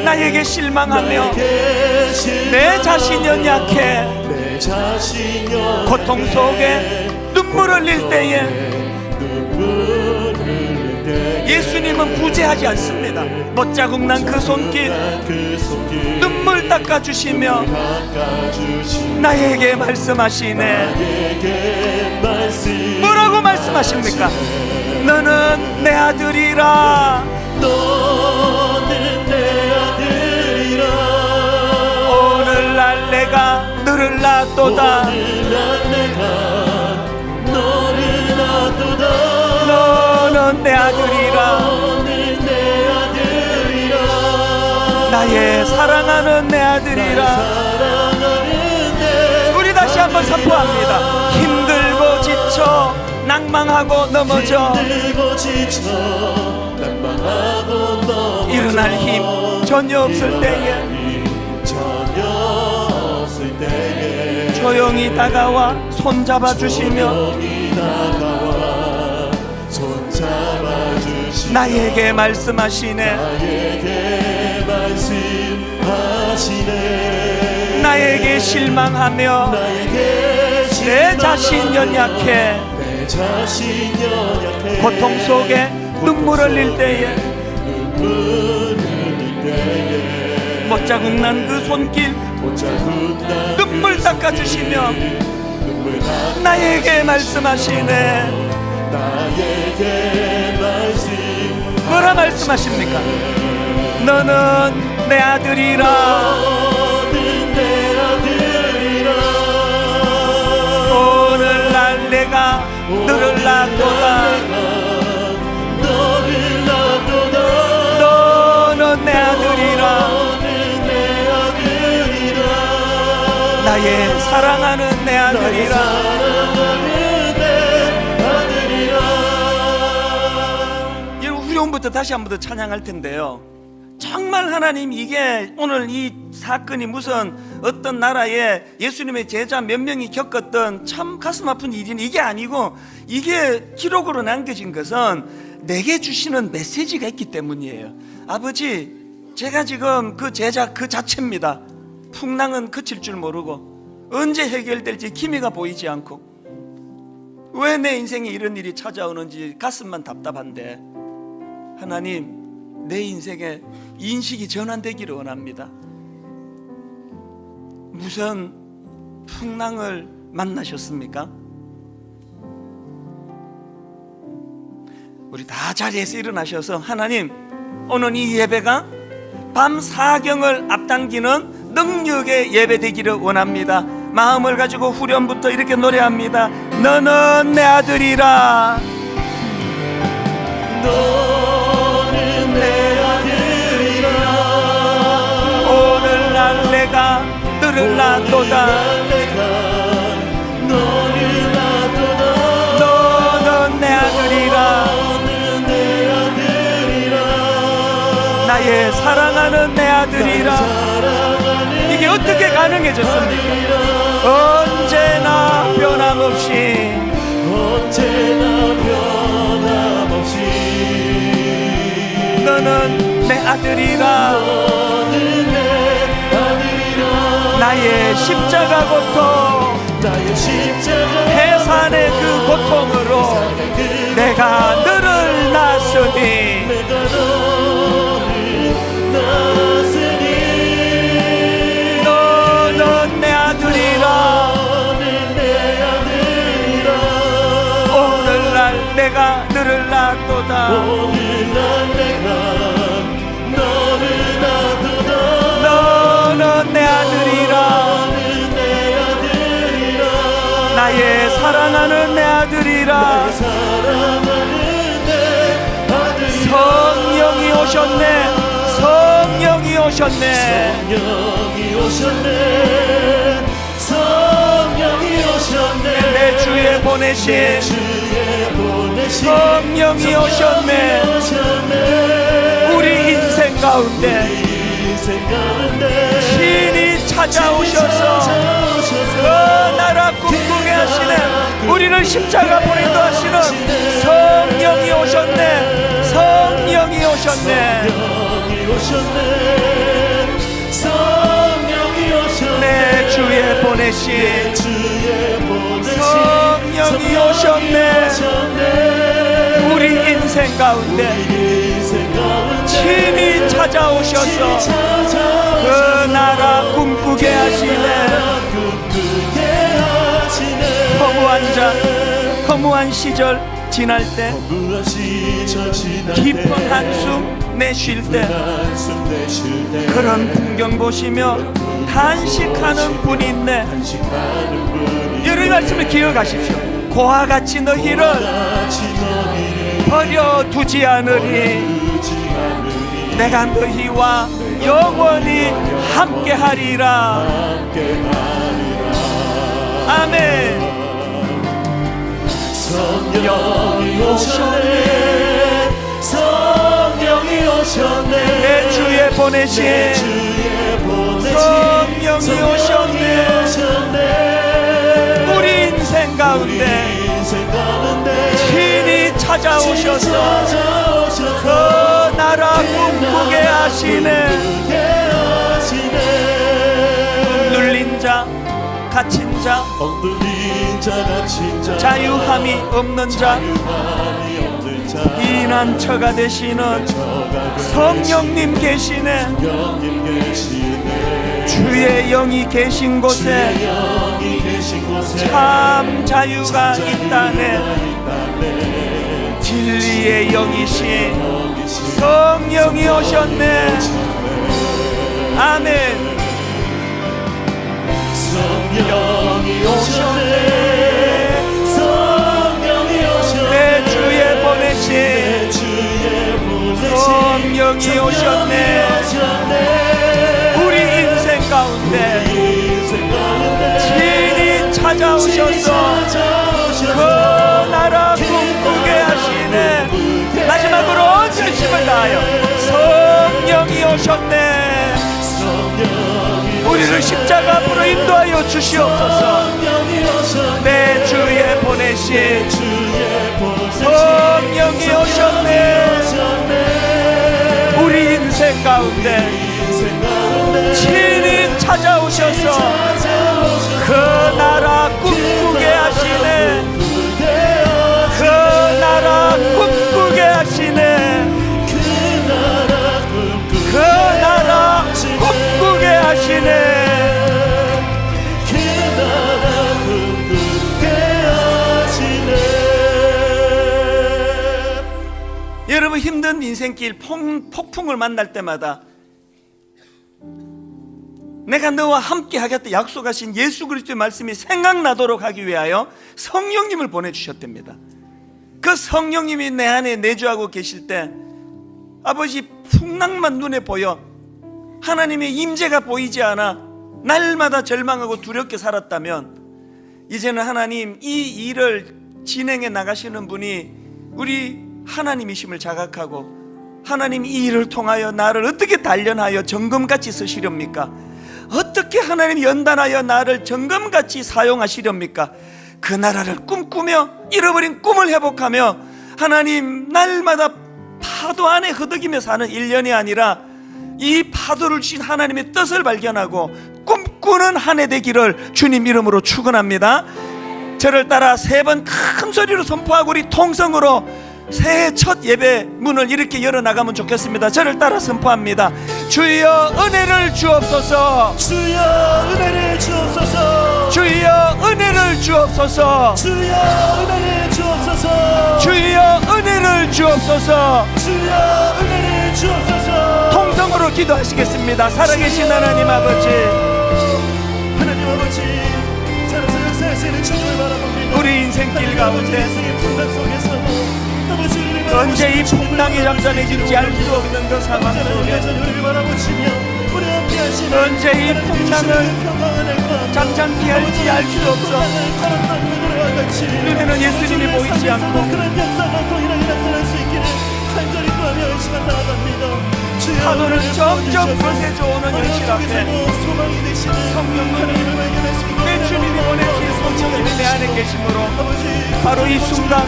나에게 실망하며 내 자신은 약해 자신 연약해 고통 속에 눈물 흘릴 때에 눈물 흘릴 때 예수님은 부재하지 않습니다. 못자국 난 그 손길 그 손길 눈물 닦아주시며 닦아주신 나에게 말씀하시네. 나에게 말씀 뭐라고 말씀하십니까? 너는 내 아들이라. 너는 내 아들이라 오늘날 내가 너를 낳았도다. 오늘날 내가 너를 낳았도다 너는 내 아들이라. 너는 내 아들이라 나의 사랑하는 내 아들이라. 사랑하는 내 우리 다시 한번 선포합니다. 힘들고 지쳐 낭망하고 넘어져 힘들고 지쳐 낭망하고 넘어져 일어날 힘 전혀 없을 때에 전혀 없을 때에 조용히 다가와 손잡아 주시며 조용히 다가와 손잡아주시며 나에게 말씀하시네. 나에게 말씀하시네 나에게 실망하며 나에게 내 자신 연약해 내 자신 연약해 고통 속에 눈물 흘릴 때에 눈물 흘릴 때에 못자국 난 그 손길 못자국 난 눈물 닦아주시며 눈물 닦아 나에게 말씀하시네. 나에게 말씀 뭐라 말씀하십니까? 너는 내 아들이라. 너는 내 아들이라 오늘날 내가 너를 낳았도다. 너를 낳았도다 너는 내 아들이라. 너는 내 아들이라 나의 사랑하는 내 아들이라. 사랑하는 내 아들이라 여러분 후렴부터 다시 한 번 더 찬양할 텐데요. 정말 하나님, 이게 오늘 이 사건이 무슨 어떤 나라에 예수님의 제자 몇 명이 겪었던 참 가슴 아픈 일인 이게 아니고, 이게 기록으로 남겨진 것은 내게 주시는 메시지가 있기 때문이에요. 아버지, 제가 지금 그 제자 그 자체입니다. 풍랑은 그칠 줄 모르고 언제 해결될지 기미가 보이지 않고 왜 내 인생에 이런 일이 찾아오는지 가슴만 답답한데, 하나님, 내 인생에 인식이 전환되기를 원합니다. 무슨 풍랑을 만나셨습니까? 우리 다 자리에서 일어나셔서 하나님, 오늘 이 예배가 밤 사경을 앞당기는 능력의 예배 되기를 원합니다. 마음을 가지고 후렴부터 이렇게 노래합니다. 너는 내 아들이라. 너는 내 아들이라 오늘날 내가 너를 낳았도다. 내가 너를 낳았도다 너는 내 아들이라. 너는 내 아들이라 나의 사랑하는 내 아들이라. 사랑하는 이게 어떻게 가능해졌습니까? 언제나 변함없이 언제나 변함없이 너는 내 아들이라. 너는 내 아들이라 나의 십자가 고통, 나의 십자가 해산의 그 고통으로 내가 너를 낳았으니 내가 너를 낳았으니 너는 내 아들이라. 너는 내 아들이라 오늘날 내가 너를 낳았도다. 오늘날 내가 너를 낳았도다 너는 내 아들이라. 너는 내 아들이라 나의 사랑하는 내 아들이라. 사랑하는 내 아들이라 성령이 오셨네. 성령이 오셨네. 성령이 오셨네 성령이 오셨네 내 주에 보내신 주에 보내신 성령이 오셨네. 오셨네 우리 인생 가운데 인생 가운데 신이 찾아오셔서 그 나라 꿈꾸게 하시네. 우리를 십자가 보인도 하시는 성령이 오셨네. 성령이 오셨네. 성령이 오셨네 성령이 오셨네 내 주에 주에 보내신 성령이 오셨네. 우리 인생 가운데 친히 찾아오셔서 그 나라 꿈꾸게 하시네. 허무한 시절 지날 때, 깊은 한숨 내쉴 때, 그런 풍경 보시며 탄식하는 분이 있네. 여러분 말씀을 기억하십시오. 고와 같이 너희를 버려두지 않으리. 내가 너희와 영원히 함께하리라. 아멘. 성령이 오셨네. 성령이 오셨네. 내 주에 보내신 성령이 오셨네. 우리 인생 가운데 친히 찾아오셔서 그 나라 꿈꾸게 하시네. 눌린 자, 갇힌 자, 자유함이 없는 자, 피난처가 되시는 성령님 계시네. 주의 영이 계신 곳에 참 자유가 있다네. 진리의 영이신 성령이 오셨네. 아멘. 성령이 오셨네. 성령이 오셨네. 내 주에 보내신 성령이 오셨네. 우리 인생 가운데 친히 찾아오셔서 그 나라 꿈꾸게 하시네. 마지막으로 전심을 다하여 성령이 오셨네. 우리를 십자가 앞으로 인도하여 주시옵소서. 내 주에 보내신 성령이 오셨네. 우리 인생 가운데 친히 찾아오셔서 그 나라 꿈꾸게 하시네. 그 나라 꿈꾸게 하시네. 그 나라 꿈꾸게 하시네. 여러분 힘든 인생길 폭풍을 만날 때마다 내가 너와 함께 하겠다 약속하신 예수 그리스도의 말씀이 생각나도록 하기 위하여 성령님을 보내주셨답니다. 그 성령님이 내 안에 내주하고 계실 때 아버지 풍랑만 눈에 보여 하나님의 임재가 보이지 않아 날마다 절망하고 두렵게 살았다면 이제는 하나님 이 일을 진행해 나가시는 분이 우리 하나님이심을 자각하고 하나님 이 일을 통하여 나를 어떻게 단련하여 정금같이 쓰시렵니까? 어떻게 하나님 연단하여 나를 정금같이 사용하시렵니까? 그 나라를 꿈꾸며 잃어버린 꿈을 회복하며 하나님 날마다 파도 안에 흐득이며 사는 1년이 아니라 이 파도를 주신 하나님의 뜻을 발견하고 꿈꾸는 한 해 되기를 주님 이름으로 축원합니다. 저를 따라 3번 큰 소리로 선포하고 우리 통성으로 새해 첫 예배 문을 이렇게 열어나가면 좋겠습니다. 저를 따라 선포합니다. 주여 은혜를 주옵소서. 주여 은혜를 주옵소서. 주여 은혜를 주옵소서. 주여 은혜를 주옵소서. 주여 은혜를 주옵소서. 주여 은혜를 주옵소서. 통성으로 기도하시겠습니다. 살아계신 하나님 아버지, 하나님 아버지, 살아서 살아있는 주님을 바라봅니다. 우리 인생길 가운데 인생의 풍랑 속에서 아버지 우리를 언제 이 바라보시며 풍랑이 잠잠해질지 알 수 없는 그 상황 속에 우리를 바라보시며 우리 함께 하시는 언제 이 풍랑을 잠잠케 할지 알 수 없어 눈에는 예수님이 보이지 않고 그런 역사가 더 이렇게 나타날 수 있기를 간절히 구하며 의심한 나아갑니다. 파도는 점점 거세져 오는 현실 앞에 성령님이 내 주님이 보내신 성령님이 내 안에 계심으로 바로 이 순간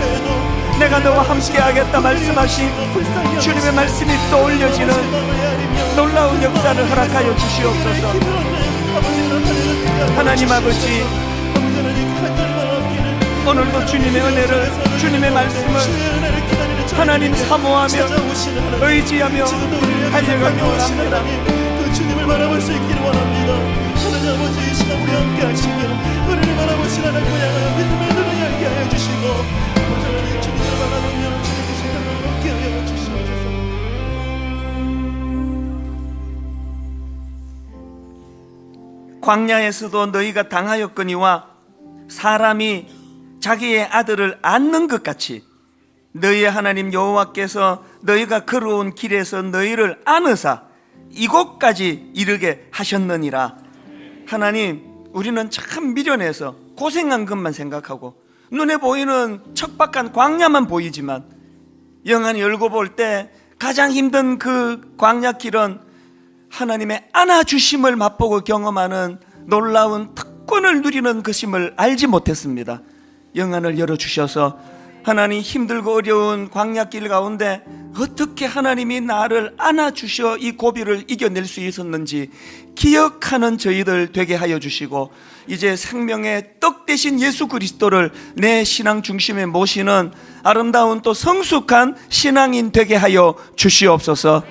내가 너와 함께 하겠다 말씀하신 주님의 말씀이 떠올려지는 놀라운 역사를 허락하여 주시옵소서. 하나님 아버지, 오늘도 주님의 은혜를, 주님의 말씀을 하나님 사모하며 의지하며 달려가기 원합니다. 그 주님을 바라볼 수 있기를 원합니다. 하나님 아버지, 이 시간 우리 함께 하시며 우리를 바라보시는 하나님을 향하여 믿음의 눈을 열게 하여 주시고 하나님 주님을 바라보며 주님의 생각을 얻게 하여 주시옵소서. 광야에서도 너희가 당하였거니와 사람이 자기의 아들을 안는 것 같이 너희의 하나님 여호와께서 너희가 걸어온 길에서 너희를 안으사 이곳까지 이르게 하셨느니라. 하나님, 우리는 참 미련해서 고생한 것만 생각하고 눈에 보이는 척박한 광야만 보이지만 영안이 열고 볼 때 가장 힘든 그 광야길은 하나님의 안아주심을 맛보고 경험하는 놀라운 특권을 누리는 것임을 알지 못했습니다. 영안을 열어주셔서 하나님, 힘들고 어려운 광야길 가운데 어떻게 하나님이 나를 안아주셔 이 고비를 이겨낼 수 있었는지 기억하는 저희들 되게 하여 주시고, 이제 생명의 떡 대신 예수 그리스도를 내 신앙 중심에 모시는 아름다운 또 성숙한 신앙인 되게 하여 주시옵소서.